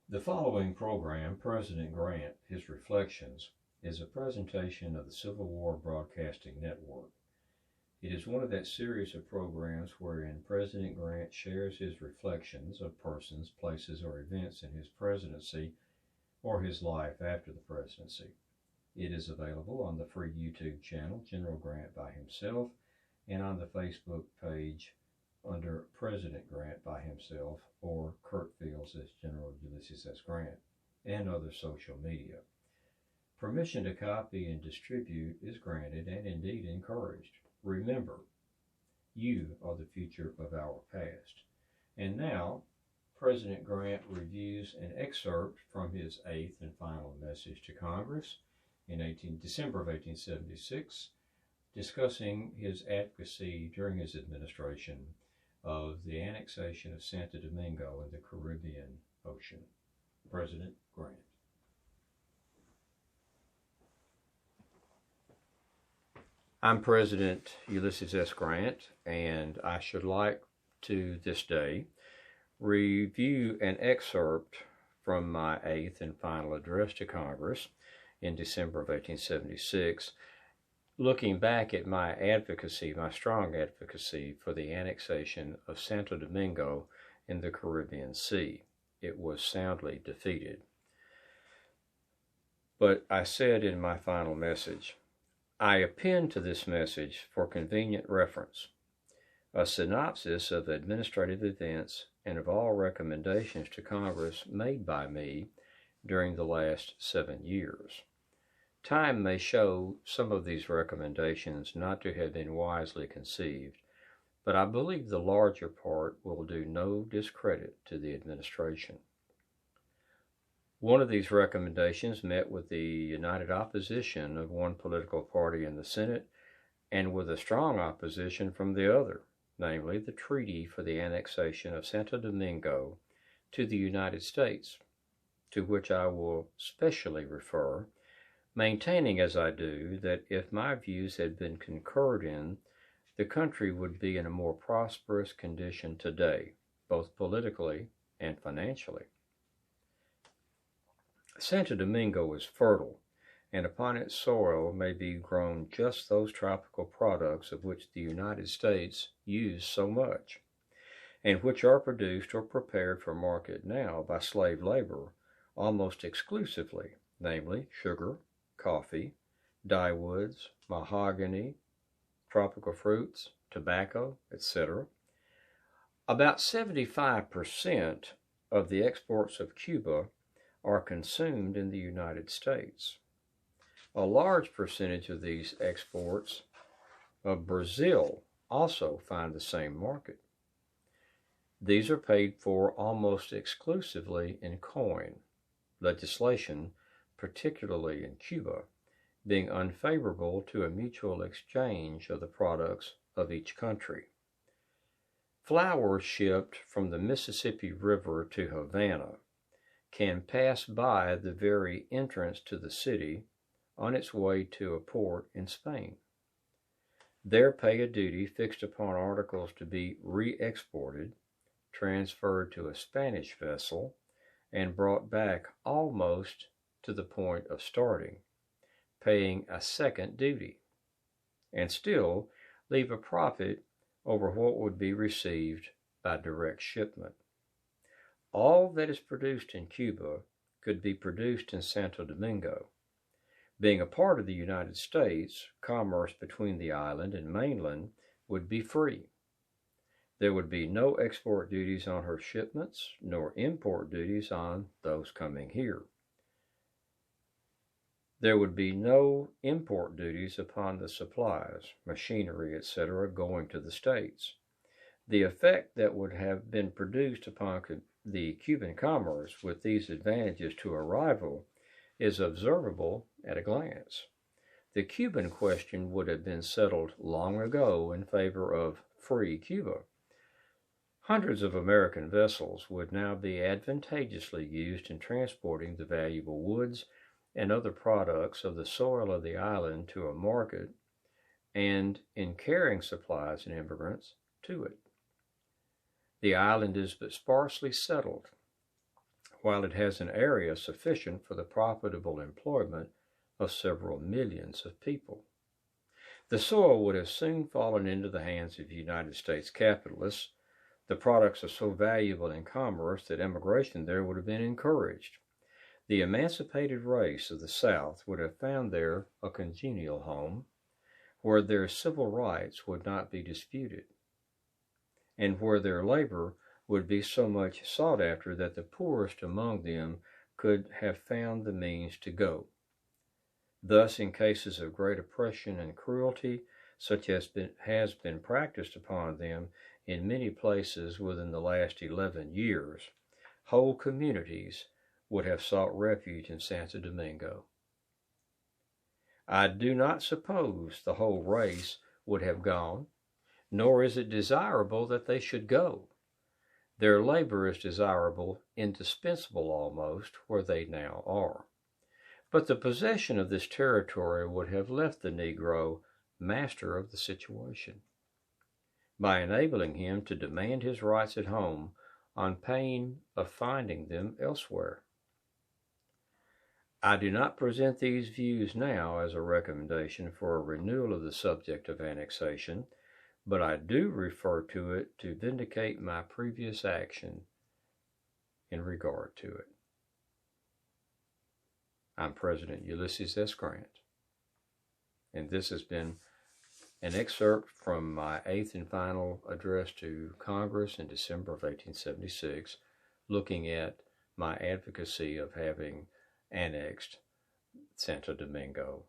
The following program, President Grant, His Reflections, is a presentation of the Civil War Broadcasting Network. It is one of that series of programs wherein President Grant shares his reflections of persons, places, or events in his presidency or his life after the presidency. It is available on the free YouTube channel, General Grant by himself, and on the Facebook page under President Grant by himself or Kurt Fields as General Ulysses S. Grant, and other social media. Permission to copy and distribute is granted and indeed encouraged. Remember, you are the future of our past. And now, President Grant reviews an excerpt from his eighth and final message to Congress in December of 1876, discussing his advocacy during his administration of the annexation of Santo Domingo in the Caribbean Ocean. President Grant. I'm President Ulysses S. Grant, and I should like to this day review an excerpt from my eighth and final address to Congress in December of 1876, looking back at my advocacy, my strong advocacy for the annexation of Santo Domingo in the Caribbean Sea. It was soundly defeated. But I said in my final message, I append to this message for convenient reference a synopsis of administrative events and of all recommendations to Congress made by me during the last 7 years. Time may show some of these recommendations not to have been wisely conceived, but I believe the larger part will do no discredit to the administration. One of these recommendations met with the united opposition of one political party in the Senate and with a strong opposition from the other, namely the treaty for the annexation of Santo Domingo to the United States, to which I will specially refer, maintaining as I do that if my views had been concurred in, the country would be in a more prosperous condition today, both politically and financially. Santo Domingo is fertile, and upon its soil may be grown just those tropical products of which the United States use so much, and which are produced or prepared for market now by slave labor almost exclusively, namely sugar, coffee, dyewoods, mahogany, tropical fruits, tobacco, etc. About 75% of the exports of Cuba are consumed in the United States. A large percentage of these exports of Brazil also find the same market. These are paid for almost exclusively in coin, legislation, particularly in Cuba, being unfavorable to a mutual exchange of the products of each country. Flour shipped from the Mississippi River to Havana can pass by the very entrance to the city on its way to a port in Spain. There pay a duty fixed upon articles to be re-exported, transferred to a Spanish vessel, and brought back almost to the point of starting, paying a second duty, and still leave a profit over what would be received by direct shipment. All that is produced in Cuba could be produced in Santo Domingo. Being a part of the United States, commerce between the island and mainland would be free. There would be no export duties on her shipments, nor import duties on those coming here. There would be no import duties upon the supplies, machinery, etc. going to the States. The effect that would have been produced upon the Cuban commerce with these advantages to arrival is observable at a glance. The Cuban question would have been settled long ago in favor of free Cuba. Hundreds of American vessels would now be advantageously used in transporting the valuable woods and other products of the soil of the island to a market and in carrying supplies and immigrants to it. The island is but sparsely settled, while it has an area sufficient for the profitable employment of several millions of people. The soil would have soon fallen into the hands of United States capitalists. The products are so valuable in commerce that immigration there would have been encouraged. The emancipated race of the South would have found there a congenial home, where their civil rights would not be disputed, and where their labor would be so much sought after that the poorest among them could have found the means to go. Thus, in cases of great oppression and cruelty, such as has been practiced upon them in many places within the last 11 years, whole communities would have sought refuge in Santo Domingo. I do not suppose the whole race would have gone, nor is it desirable that they should go. Their labor is desirable, indispensable almost, where they now are. But the possession of this territory would have left the Negro master of the situation, by enabling him to demand his rights at home on pain of finding them elsewhere. I do not present these views now as a recommendation for a renewal of the subject of annexation, but I do refer to it to vindicate my previous action in regard to it. I'm President Ulysses S. Grant, and this has been an excerpt from my 8th and final address to Congress in December of 1876, looking at my advocacy of having annexed Santo Domingo